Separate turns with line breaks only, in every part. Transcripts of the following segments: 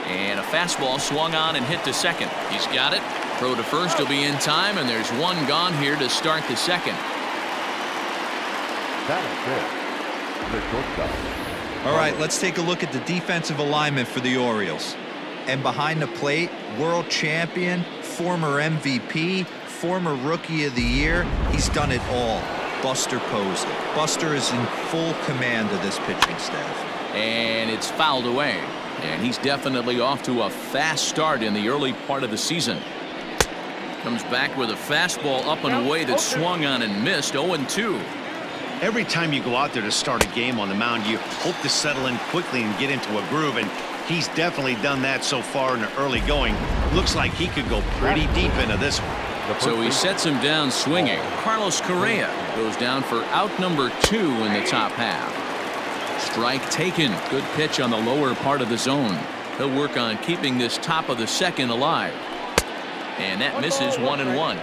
And a fastball swung on and hit to second. He's got it. Throw to first will be in time, and there's one gone here to start the second.
All right, let's take a look at the defensive alignment for the Orioles. And behind the plate, world champion, former MVP, former Rookie of the Year, he's done it all. Buster Posey. Buster is in full command of this pitching staff.
And it's fouled away. And he's definitely off to a fast start in the early part of the season. Comes back with a fastball up and away that swung on and missed. 0-2.
Every time you go out there to start a game on the mound, you hope to settle in quickly and get into a groove, and he's definitely done that so far in the early going. Looks like he could go pretty deep into this one.
So he sets him down swinging. Carlos Correa goes down for out number 2 in the top half. Strike taken. Good pitch on the lower part of the zone. He'll work on keeping this top of the second alive. And that misses 1-1.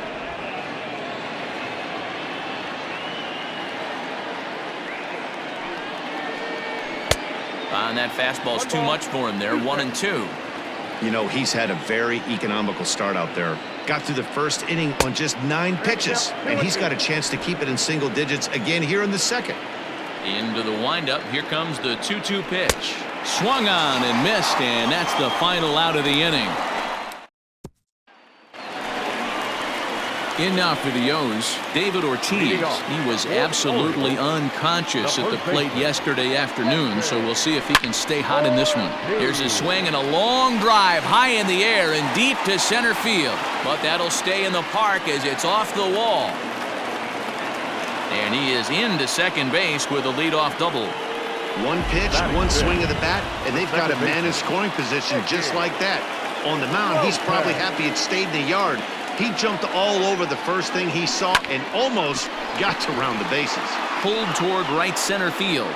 And that fastball's too much for him there. 1-2.
You know, he's had a very economical start out there. Got through the first inning on just 9 pitches, and he's got a chance to keep it in single digits again here in the second.
Into the windup. Here comes the 2-2 pitch. Swung on and missed, and that's the final out of the inning. In now for the O's, David Ortiz. He was absolutely unconscious at the plate yesterday afternoon, so we'll see if he can stay hot in this one. Here's a swing and a long drive high in the air and deep to center field. But that'll stay in the park as it's off the wall. And he is into second base with a leadoff double.
One pitch, one swing of the bat, and they've got a man in scoring position just like that. On the mound, he's probably happy it stayed in the yard. He jumped all over the first thing he saw and almost got to round the bases.
Pulled toward right center field.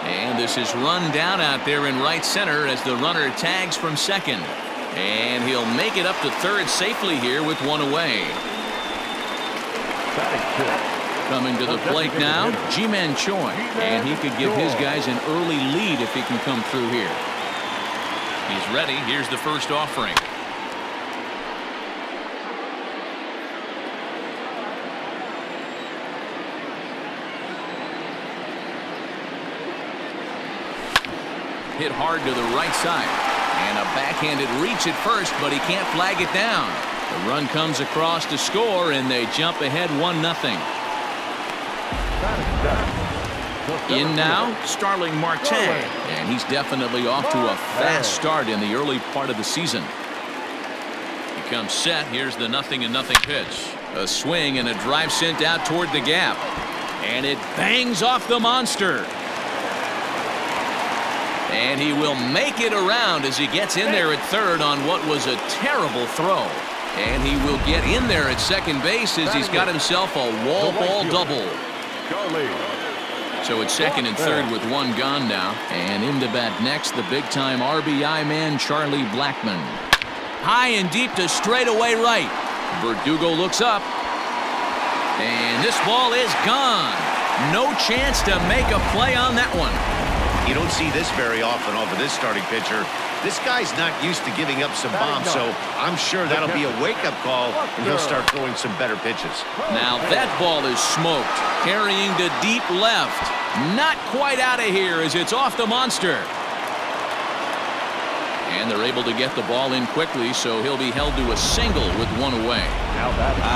And this is run down out there in right center as the runner tags from second. And he'll make it up to third safely here with one away. Coming to the plate now, Ji-Man Choi. And he could give his guys an early lead if he can come through here. He's ready. Here's the first offering. Hit hard to the right side. And a backhanded reach at first, but he can't flag it down. The run comes across to score, and they jump ahead 1-0. In now, Starling Marte. And he's definitely off to a fast start in the early part of the season. He comes set. Here's the 0-0 pitch. A swing and a drive sent out toward the gap. And it bangs off the monster. And he will make it around as he gets in there at third on what was a terrible throw. And he will get in there at second base as he's got himself a wall ball double. So it's second and third with one gone now. And in to bat next, the big-time RBI man, Charlie Blackmon. High and deep to straightaway right. Verdugo looks up. And this ball is gone. No chance to make a play on that one.
You don't see this very often off of this starting pitcher. This guy's not used to giving up some bombs, so I'm sure that'll be a wake-up call, and he'll start throwing some better pitches.
Now that ball is smoked, carrying to deep left. Not quite out of here as it's off the monster. And they're able to get the ball in quickly, so he'll be held to a single with one away.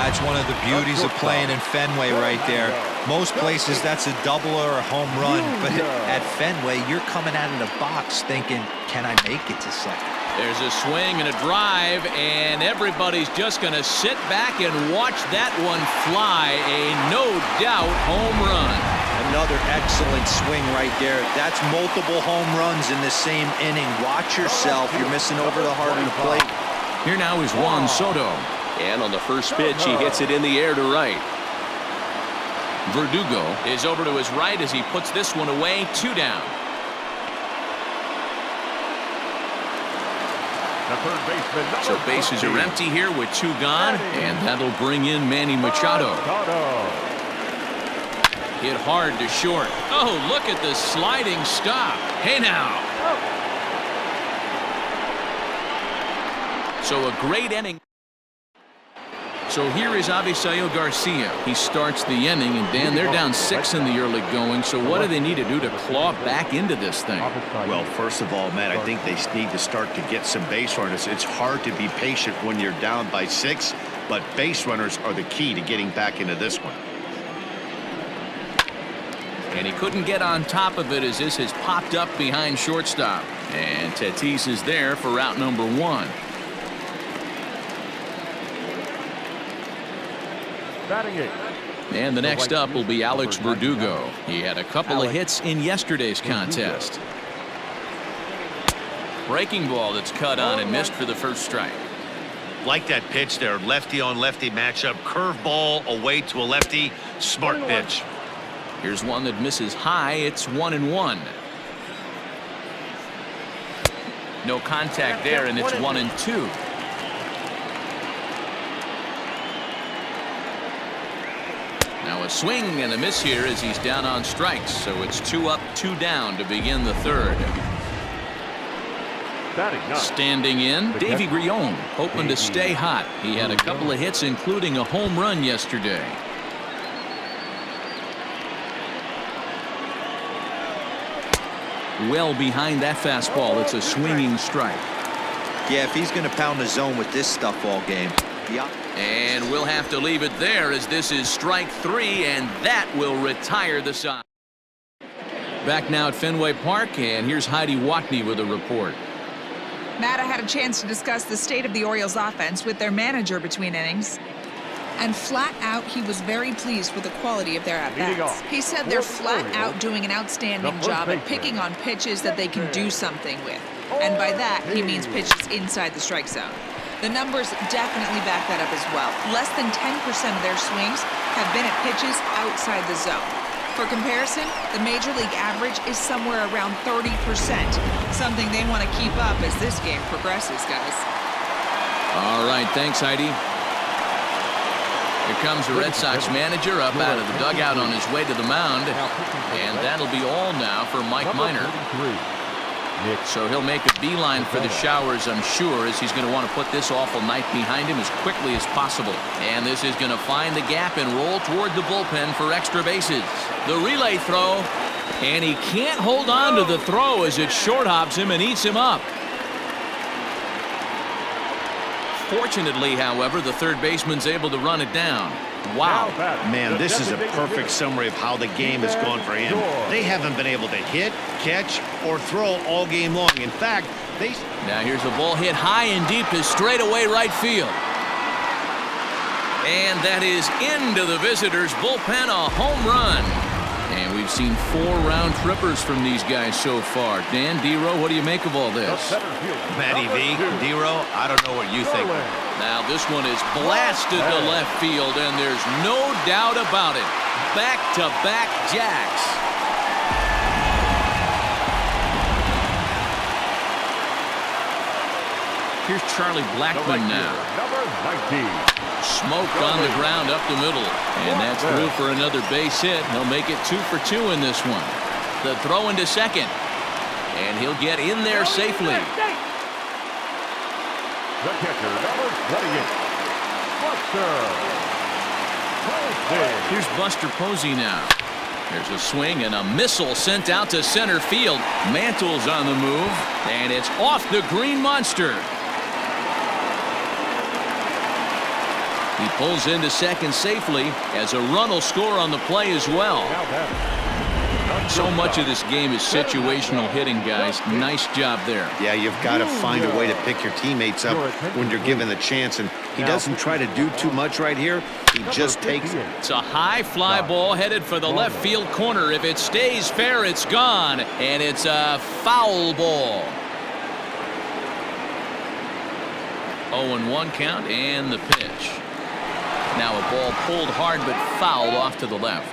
It's one of the beauties of playing in Fenway right there. Most places that's a double or a home run, but at Fenway you're coming out of the box thinking, can I make it to second?
There's a swing and a drive, and everybody's just going to sit back and watch that one fly. A no-doubt home run.
Another excellent swing right there. That's multiple home runs in the same inning. Watch yourself. You're missing over the heart of the plate.
Here now is Juan Soto. And on the first pitch, he hits it in the air to right. Verdugo is over to his right as he puts this one away. 2 down. So bases are empty here with 2 gone, and that'll bring in Manny Machado. Hit hard to short. Oh, look at the sliding stop. Hey now. So a great inning. So here is Avisail Garcia. He starts the inning, and Dan, they're down 6 in the early going. So what do they need to do to claw back into this thing?
Well, first of all, Matt, I think they need to start to get some base runners. It's hard to be patient when you're down by 6, but base runners are the key to getting back into this one.
And he couldn't get on top of it as this has popped up behind shortstop. And Tatis is there for route number 1. And the next up will be Alex Verdugo. He had a couple of hits in yesterday's contest. Breaking ball that's cut on and missed for the first strike.
Like that pitch there, lefty on lefty matchup, curveball away to a lefty, smart pitch.
Here's one that misses high. It's 1-1. No contact there, and it's 1-2. Now a swing and a miss here as he's down on strikes. So it's 2 up, 2 down to begin the third. Standing in, Davy Grion, hoping to stay hot. He had a couple of hits, including a home run yesterday. Well behind that fastball. It's a swinging strike.
Yeah, if he's going to pound the zone with this stuff all game. Yeah.
And we'll have to leave it there as this is strike 3, and that will retire the side. Back now at Fenway Park, and here's Heidi Watney with a report.
Matt, I had a chance to discuss the state of the Orioles offense with their manager between innings. And flat out, he was very pleased with the quality of their at-bats. He said they're flat out doing an outstanding job at picking on pitches that they can do something with. And by that, he means pitches inside the strike zone. The numbers definitely back that up as well. Less than 10% of their swings have been at pitches outside the zone. For comparison, the Major League average is somewhere around 30%, something they want to keep up as this game progresses, guys.
All right, thanks, Heidi. Here comes the Red Sox manager up out of the dugout on his way to the mound, and that'll be all now for Mike Minor. So he'll make a beeline for the showers, I'm sure, as he's going to want to put this awful night behind him as quickly as possible. And this is going to find the gap and roll toward the bullpen for extra bases. The relay throw, and he can't hold on to the throw as it short hops him and eats him up. Fortunately, however, the third baseman's able to run it down. Wow.
Man, this is a perfect summary of how the game has gone for him. They haven't been able to hit, catch, or throw all game long. In fact,
Now here's a ball hit high and deep to straightaway right field. And that is into the visitors' bullpen, a home run. And we've seen 4 round trippers from these guys so far. Dan, D-Row, what do you make of all this?
Matty V, D-Row, I don't know what you think.
Now this one is blasted to left field, and there's no doubt about it. Back-to-back jacks. Here's Charlie Blackmon now. Smoked on the ground up the middle. And that's through for another base hit. He'll make it 2 for 2 in this one. The throw into second. And he'll get in there safely.
The catcher, number 28, Buster.
Here's Buster Posey now. There's a swing and a missile sent out to center field. Mantle's on the move, and it's off the green monster. He pulls into second safely as a run will score on the play as well. So much of this game is situational hitting, guys. Nice job there.
Yeah, you've got to find a way to pick your teammates up when you're given the chance, and he doesn't try to do too much right here. He just takes it.
It's a high fly ball headed for the left field corner. If it stays fair, it's gone, and it's a foul ball. 0-1 count and the pitch. Now a ball pulled hard but fouled off to the left.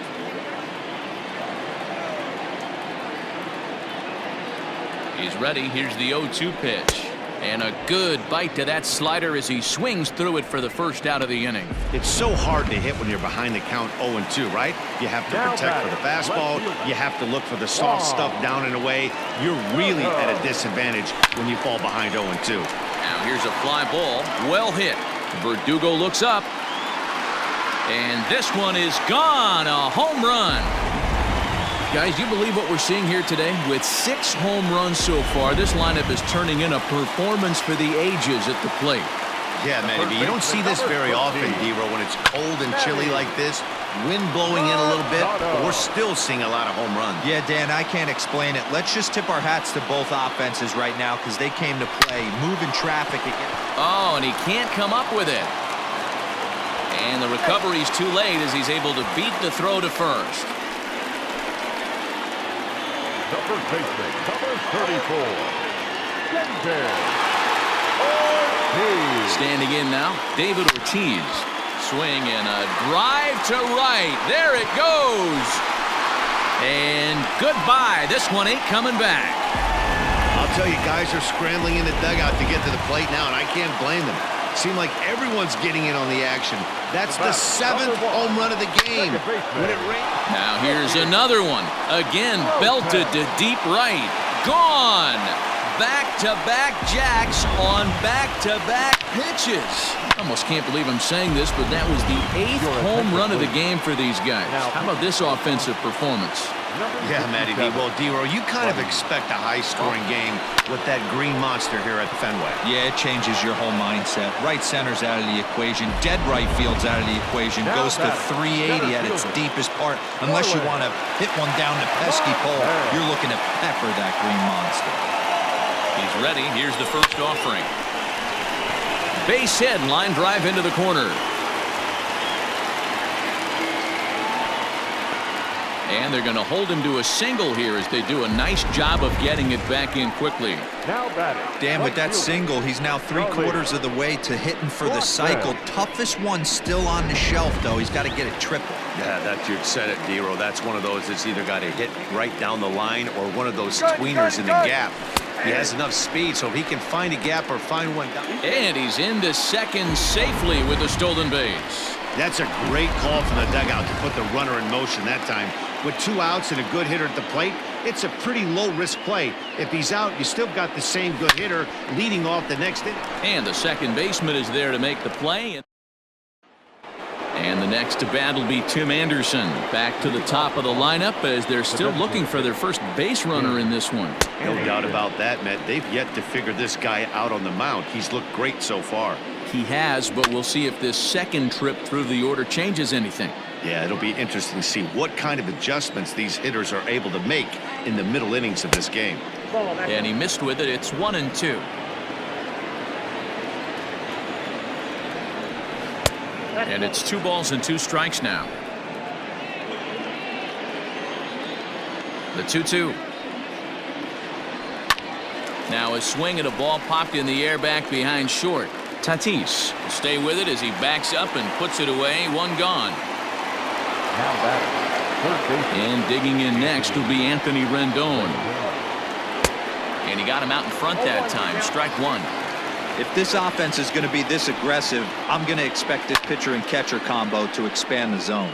He's ready. Here's the 0-2 pitch. And a good bite to that slider as he swings through it for the first out of the inning.
It's so hard to hit when you're behind the count 0-2, right? You have to protect for the fastball. You have to look for the soft stuff down and away. You're really at a disadvantage when you fall behind 0-2.
Now here's a fly ball. Well hit. Verdugo looks up. And this one is gone. A home run. Guys, you believe what we're seeing here today? With 6 home runs so far, this lineup is turning in a performance for the ages at the plate.
Yeah, Matty, you don't see this very often, D-Row, when it's cold and chilly like this. Wind blowing in a little bit, but we're still seeing a lot of home runs.
Yeah, Dan, I can't explain it. Let's just tip our hats to both offenses right now because they came to play, moving traffic again.
Oh, and he can't come up with it. And the recovery's too late as he's able to beat the throw to first.
The first baseman, number 34.
Standing in now, David Ortiz. Swing and a drive to right. There it goes. And goodbye. This one ain't coming back.
I'll tell you, guys are scrambling in the dugout to get to the plate now, and I can't blame them. Seems like everyone's getting in on the action. That's the 7th home run of the game. When it rains.
Now here's another one. Again, belted to deep right. Gone. Back-to-back jacks on back-to-back pitches. I almost can't believe I'm saying this, but that was the 8th home run of the game for these guys. How about this offensive performance?
Yeah, Matty B. Well, D-Row, you kind of expect a high-scoring game with that green monster here at Fenway.
Yeah, it changes your whole mindset. Right center's out of the equation. Dead right field's out of the equation. Goes to 380 at its deepest part. Unless you want to hit one down the pesky pole, you're looking to pepper that green monster.
He's ready. Here's the first offering. Base hit, line drive into the corner. And they're going to hold him to a single here as they do a nice job of getting it back in quickly.
Now batting.
Dan, with that single, he's now 3/4 of the way to hitting for the cycle. Toughest one still on the shelf, though. He's got to get it triple.
Yeah, that you said it, D-Row. That's one of those that's either got to hit right down the line or one of those tweeners in the gap. He has enough speed, so if he can find a gap or find one down.
And he's into second safely with the stolen base.
That's a great call from the dugout to put the runner in motion that time. With 2 outs and a good hitter at the plate, it's a pretty low-risk play. If he's out, you still got the same good hitter leading off the next inning.
And the second baseman is there to make the play. And the next to bat will be Tim Anderson. Back to the top of the lineup as they're still looking for their first base runner in this one.
No doubt about that, Matt. They've yet to figure this guy out on the mound. He's looked great so far.
He has, but we'll see if this second trip through the order changes anything.
Yeah, it'll be interesting to see what kind of adjustments these hitters are able to make in the middle innings of this game.
And he missed with it. It's 1-2. And it's 2 balls and 2 strikes now. The 2-2. Now a swing at a ball popped in the air back behind short. Tatis will stay with it as he backs up and puts it away. 1 gone.
Now batting.
And digging in next will be Anthony Rendon. And he got him out in front that time. Strike 1.
If this offense is going to be this aggressive, I'm going to expect this pitcher and catcher combo to expand the zone.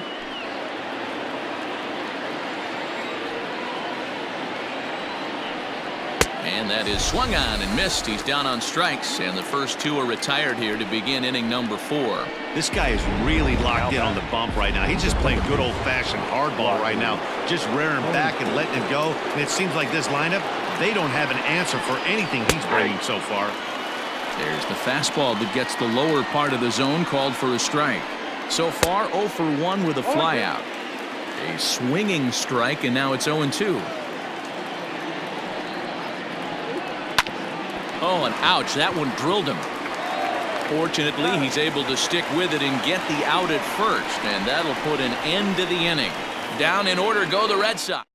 And that is swung on and missed. He's down on strikes, and the first 2 are retired here to begin inning number 4.
This guy is really locked in on the bump right now. He's just playing good old-fashioned hardball right now, just rearing back and letting it go. And it seems like this lineup, they don't have an answer for anything he's bringing so far.
There's the fastball that gets the lower part of the zone, called for a strike. So far 0 for 1 with a flyout. A swinging strike, and now it's 0-2. Oh, and ouch, that one drilled him. Fortunately, he's able to stick with it and get the out at first, and that'll put an end to the inning. Down in order go the Red Sox.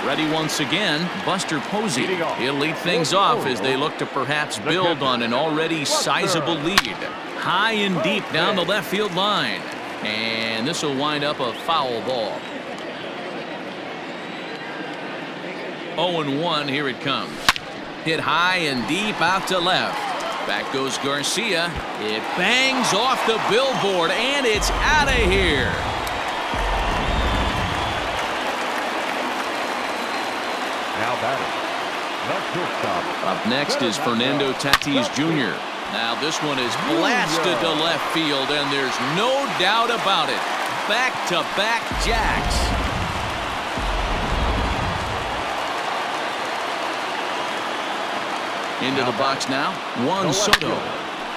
Ready once again, Buster Posey. He'll lead things off as they look to perhaps build on an already sizable lead. High and deep down the left field line. And this will wind up a foul ball. 0-1, here it comes. Hit high and deep out to left. Back goes Garcia. It bangs off the billboard, and it's out of here.
Now batting. Not shortstop.
Up next is Fernando Tatis Jr. Now this one is blasted to left field, and there's no doubt about it. Back-to-back jacks. Into the box now, Juan Soto.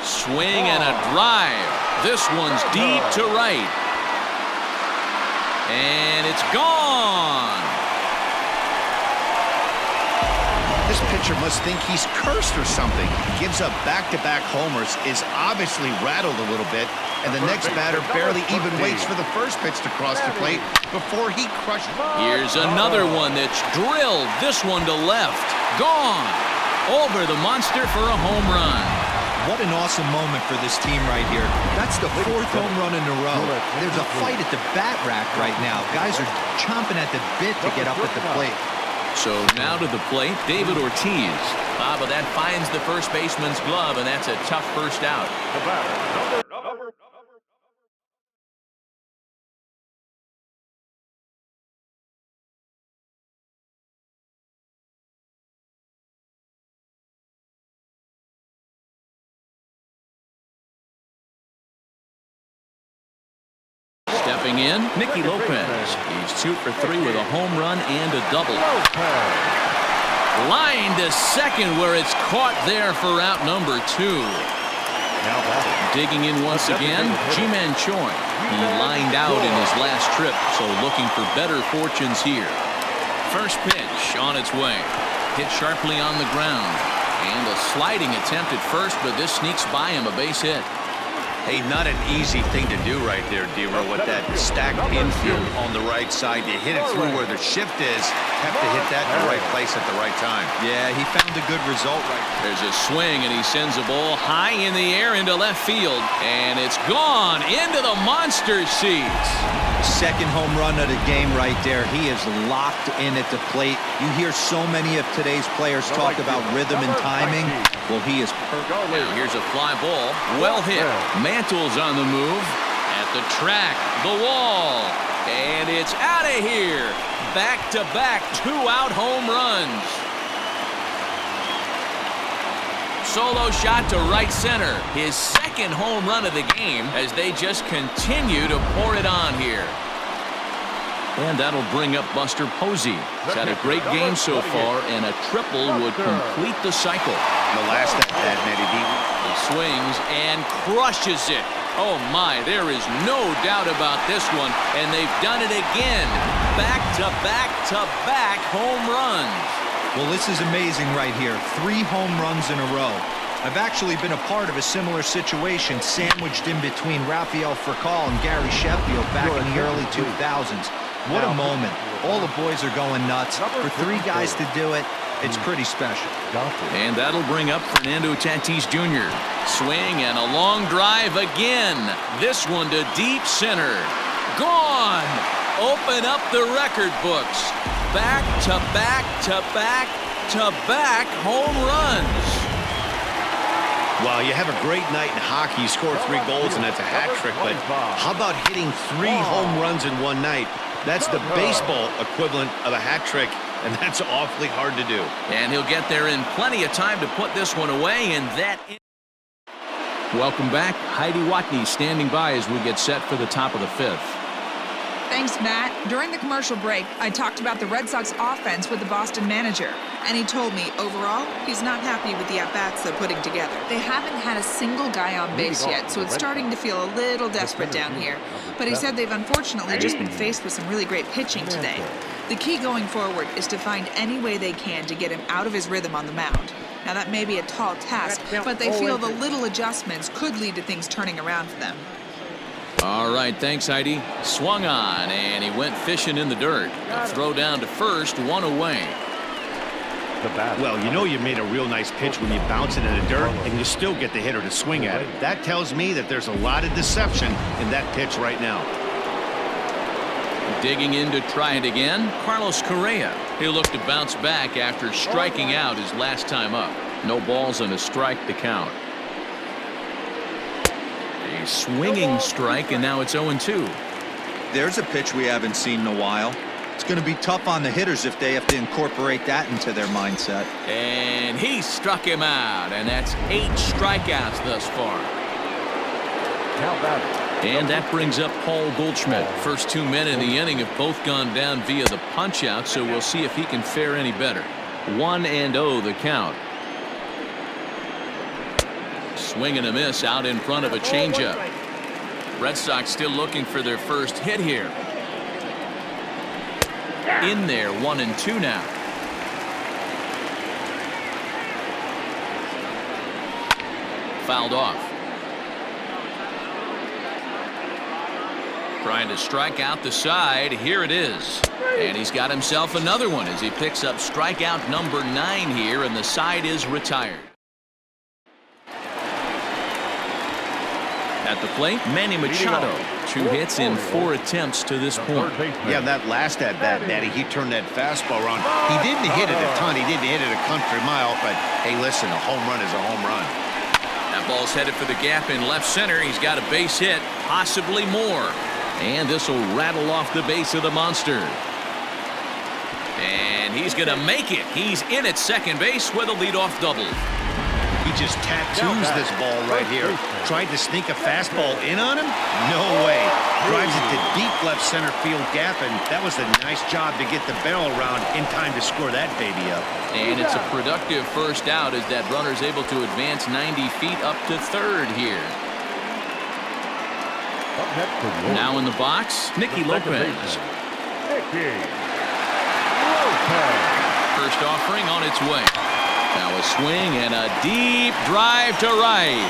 Swing and a drive. This one's deep to right. And it's gone.
This pitcher must think he's cursed or something. Gives up back-to-back homers, is obviously rattled a little bit, and the next batter barely even waits for the first pitch to cross the plate before he crushes.
Here's another one that's drilled. This one to left. Gone. Over the monster for a home run.
What an awesome moment for this team right here. That's the 4th home run in a row. There's a fight at the bat rack right now. Guys are chomping at the bit to get up at the plate.
So now to the plate, David Ortiz. But that finds the first baseman's glove, and that's a tough first out.
The batter, number.
Stepping in, Nicky Lopez. He's 2 for 3 with a home run and a double. Line to second, where it's caught there for out number 2. Digging in once again, Ji-Man Choi. He lined out in his last trip, so looking for better fortunes here. First pitch on its way. Hit sharply on the ground. And a sliding attempt at first, but this sneaks by him, a base hit.
Hey, not an easy thing to do right there, D-Row, with that stacked infield on the right side. You hit it through where the shift is, have to hit that in the right place at the right time.
Yeah, he found a good result right there.
There's a swing, and he sends a ball high in the air into left field. And it's gone into the monster seats.
Second home run of the game right there. He is locked in at the plate. You hear so many of today's players talk about rhythm and timing. Well, he is perfect.
Now here's a fly ball. Well hit. Mantle's on the move. At the track, the wall. And it's out of here. Back-to-back 2-out home runs. Solo shot to right center. His second home run of the game as they just continue to pour it on here. And that'll bring up Buster Posey. He's had a great game so far, and a triple would complete the cycle.
The last at that, Matty D.
He swings and crushes it. Oh my, there is no doubt about this one, and they've done it again. Back-to-back-to-back home runs.
Well, this is amazing right here. 3 home runs in a row. I've actually been a part of a similar situation, sandwiched in between Rafael Furcal and Gary Sheffield back in the early 2000s. What a moment. All the boys are going nuts. For 3 guys to do it, it's pretty special.
And that'll bring up Fernando Tatis Jr. Swing and a long drive again. This one to deep center. Gone. Open up the record books. Back-to-back-to-back-to-back home runs.
Wow, you have a great night in hockey. You score 3 goals, and that's a hat trick. But how about hitting 3 home runs in one night? That's the baseball equivalent of a hat trick, and that's awfully hard to do.
And he'll get there in plenty of time to put this one away, and that is... Welcome back. Heidi Watney standing by as we get set for the top of the 5th.
Thanks, Matt. During the commercial break, I talked about the Red Sox offense with the Boston manager, and he told me, overall, he's not happy with the at-bats they're putting together. They haven't had a single guy on base yet, so it's starting to feel a little desperate down here. But he said they've unfortunately just been faced with some really great pitching today. The key going forward is to find any way they can to get him out of his rhythm on the mound. Now, that may be a tall task, but they feel the little adjustments could lead to things turning around for them.
All right, thanks, Heidi. Swung on, and he went fishing in the dirt. A throw down to first, 1 away.
Well, you know you made a real nice pitch when you bounce it in the dirt, and you still get the hitter to swing at it. That tells me that there's a lot of deception in that pitch right now.
Digging in to try it again, Carlos Correa. He'll look to bounce back after striking out his last time up. No balls and a strike to count. A swinging strike, and now it's 0-2.
There's a pitch we haven't seen in a while. It's going to be tough on the hitters if they have to incorporate that into their mindset.
And he struck him out, and that's 8 strikeouts thus far.
Now batting.
And that brings up Paul Goldschmidt. First 2 men in the inning have both gone down via the punch-out, so we'll see if he can fare any better. 1-0 the count. Swing and a miss out in front of a changeup. Red Sox still looking for their first hit here. In there, 1-2 now. Fouled off. Trying to strike out the side. Here it is. And he's got himself another one as he picks up strikeout number 9 here, and the side is retired. At the plate, Manny Machado. 2 hits in 4 attempts to this point.
Yeah, that last at-bat, Matty, he turned that fastball around. He didn't hit it a ton. He didn't hit it a country mile, but hey, listen, a home run is a home run.
That ball's headed for the gap in left center. He's got a base hit, possibly more. And this will rattle off the base of the monster. And he's going to make it. He's in at second base with a leadoff double.
He just tattoos this ball right here. Tried to sneak a fastball in on him? No way. Drives it to deep left center field gap, and that was a nice job to get the barrel around in time to score that baby up.
And it's a productive first out as that runner's able to advance 90 feet up to third here. Now in the box, Nicky Lopez. First offering on its way. Now a swing and a deep drive to right.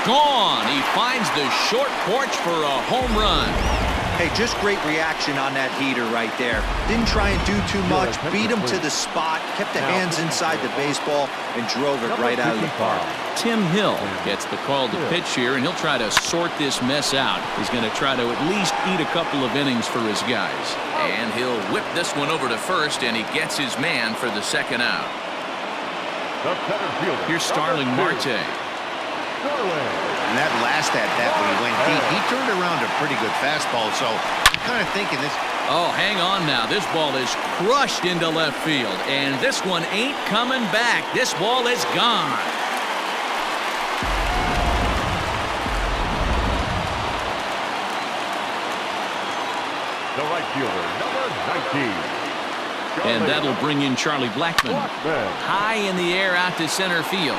Gone. He finds the short porch for a home run.
Hey, just great reaction on that heater right there. Didn't try and do too much. Beat him to the spot. Kept the hands inside the baseball and drove it right out of the park.
Tim Hill gets the call to pitch here, and he'll try to sort this mess out. He's going to try to at least eat a couple of innings for his guys. And he'll whip this one over to first, and he gets his man for the second out. Here's Starling Marte.
And that last at-bat when he went deep, he turned around a pretty good fastball, so I'm kind of thinking this.
Oh, hang on now. This ball is crushed into left field, and this one ain't coming back. This ball is gone.
The right fielder, number 19.
And that'll bring in Charlie Blackmon. High in the air out to center field.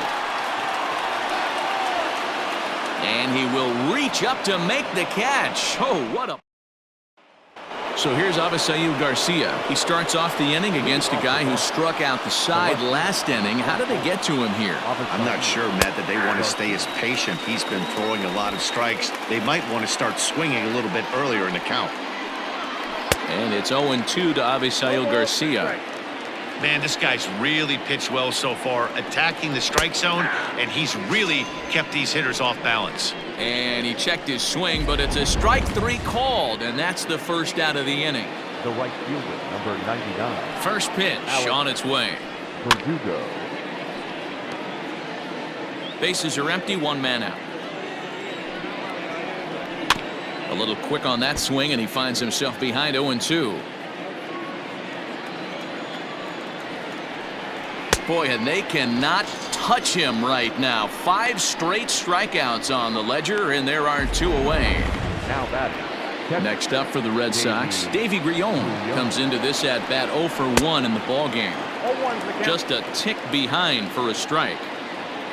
And he will reach up to make the catch. Oh, what a... So here's Avisail Garcia. He starts off the inning against a guy who struck out the side last inning. How did they get to him here?
I'm not sure, Matt, that they want to stay as patient. He's been throwing a lot of strikes. They might want to start swinging a little bit earlier in the count.
And it's 0-2 to Avisail Garcia.
Man, this guy's really pitched well so far, attacking the strike zone, and he's really kept these hitters off balance.
And he checked his swing, but it's a strike 3 called, and that's the first out of the inning.
The right fielder, number 99.
First pitch on its way.
Verdugo.
Bases are empty, 1 man out. A little quick on that swing, and he finds himself behind 0-2. Boy, and they cannot touch him right now. 5 straight strikeouts on the ledger, and there are 2 away.
Now batting.
Next up for the Red Sox, Davy Grillon comes into this at-bat 0 for 1 in the ballgame. Just a tick behind for a strike.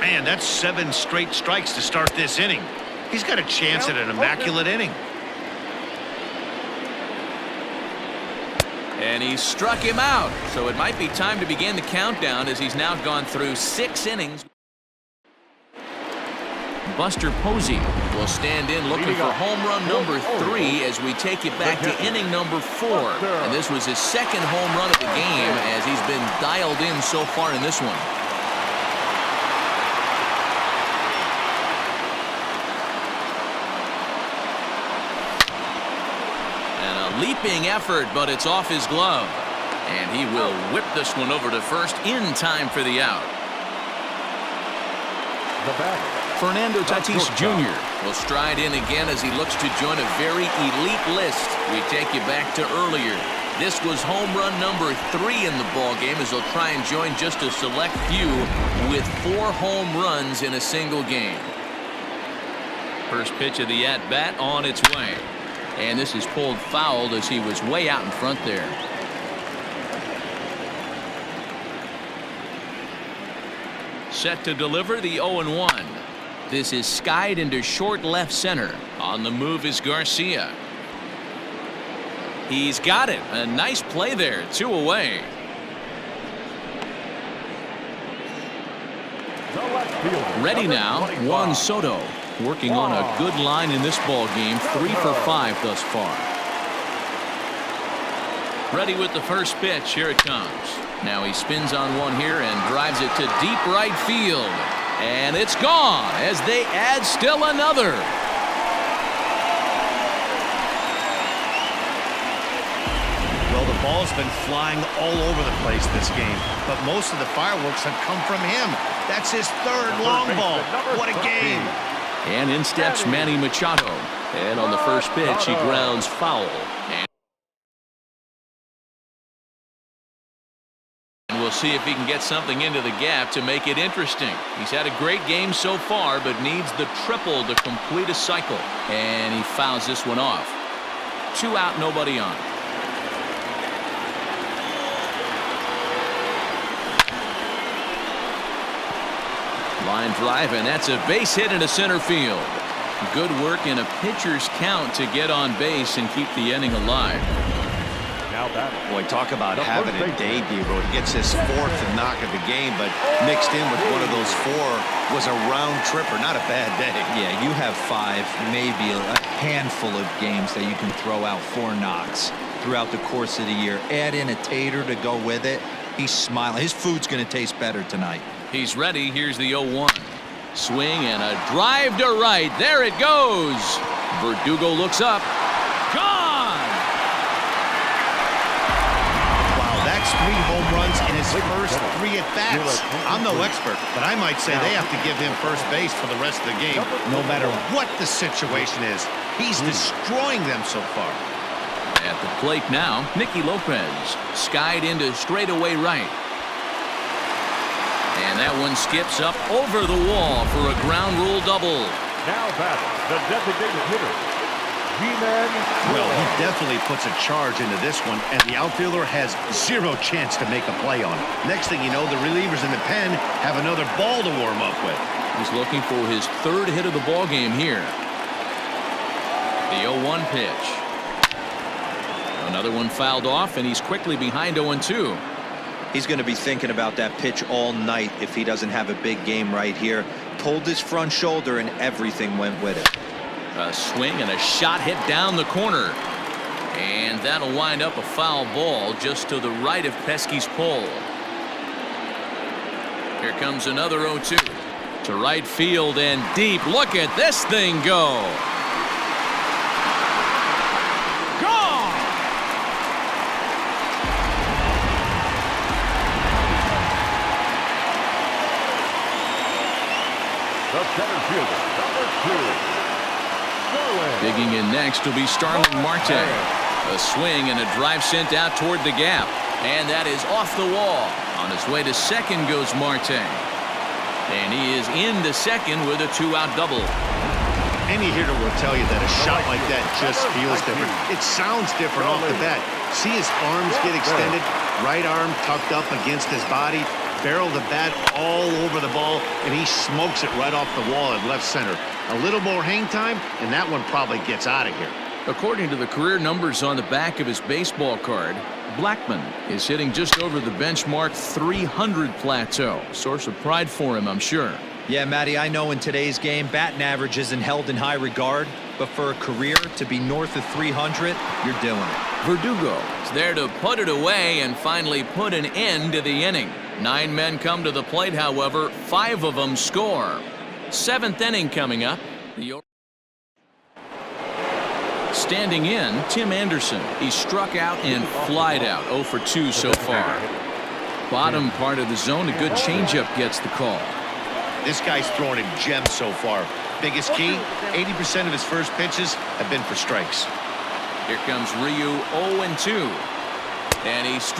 Man, that's 7 straight strikes to start this inning. He's got a chance at an immaculate inning.
And he struck him out, so it might be time to begin the countdown as he's now gone through 6 innings. Buster Posey will stand in looking for home run number 3 as we take it back to inning number 4. And this was his 2nd home run of the game as he's been dialed in so far in this one. Leaping effort, but it's off his glove. And he will whip this one over to first in time for the out.
The batter,
Fernando Tatis Jr. will stride in again as he looks to join a very elite list. We take you back to earlier. This was home run number 3 in the ball game, as they'll try and join just a select few with 4 home runs in a single game. First pitch of the at-bat on its way. And this is pulled foul as he was way out in front there. Set to deliver the 0-1. This is skied into short left center. On the move is Garcia. He's got it. A nice play there. 2 away. Ready now, Juan Soto. Working on a good line in this ball game. 3 for 5 thus far. Ready with the first pitch. Here it comes. Now he spins on one here and drives it to deep right field. And it's gone as they add still another.
Well, the ball's been flying all over the place this game, but most of the fireworks have come from him. That's his 3rd long ball. What a game.
And in steps Manny Machado. And on the first pitch, he grounds foul. And we'll see if he can get something into the gap to make it interesting. He's had a great game so far, but needs the triple to complete a cycle. And he fouls this one off. 2 out, nobody on. Line drive, and that's a base hit into center field. Good work in a pitcher's count to get on base and keep the inning alive.
Now batting.
Boy, talk about having a day, Debo. He gets his 4th knock of the game, but mixed in with one of those 4 was a round tripper. Not a bad day.
Yeah, you have 5, maybe a handful of games that you can throw out 4 knocks throughout the course of the year. Add in a tater to go with it. He's smiling. His food's going to taste better tonight.
He's ready. Here's the 0-1. Swing and a drive to right. There it goes. Verdugo looks up. Gone.
Wow, that's 3 home runs in his first 3 at-bats. I'm no expert, but I might say they have to give him first base for the rest of the game, no matter what the situation is. He's destroying them so far.
At the plate now, Nicky Lopez. Skied into straightaway right. And that one skips up over the wall for a ground rule double.
Now batting, the designated hitter, G-Man.
Well, he definitely puts a charge into this one, and the outfielder has 0 chance to make a play on it. Next thing you know, the relievers in the pen have another ball to warm up with.
He's looking for his 3rd hit of the ball game here. The 0-1 pitch. Another one fouled off, and he's quickly behind 0-2.
He's going to be thinking about that pitch all night if he doesn't have a big game right here. Pulled his front shoulder and everything went with it.
A swing and a shot hit down the corner. And that'll wind up a foul ball just to the right of Pesky's pole. Here comes another 0-2. To right field and deep. Look at this thing go.
The center fielder, number 2.
Digging in next will be Starling Marte. A swing and a drive sent out toward the gap. And that is off the wall. On his way to second goes Marte. And he is into second with a 2-out double.
Any hitter will tell you that a shot like that just feels different. It sounds different off the bat. See his arms get extended, right arm tucked up against his body, barrel the bat all over the ball, and he smokes it right off the wall at left center. A little more hang time, and that one probably gets out of here.
According to the career numbers on the back of his baseball card, Blackmon is hitting just over the benchmark 300 plateau. Source of pride for him, I'm sure.
Yeah, Matty, I know in today's game, batting average isn't held in high regard, but for a career to be north of 300, you're doing it.
Verdugo is there to put it away and finally put an end to the inning. 9 men come to the plate, however, 5 of them score. 7th inning coming up. Standing in, Tim Anderson. He struck out and flied out. 0 for 2 so far. Bottom part of the zone, a good changeup gets the call.
This guy's throwing a gem so far. Biggest key, 80% of his first pitches have been for strikes.
Here comes Ryu, 0-2. And he struck.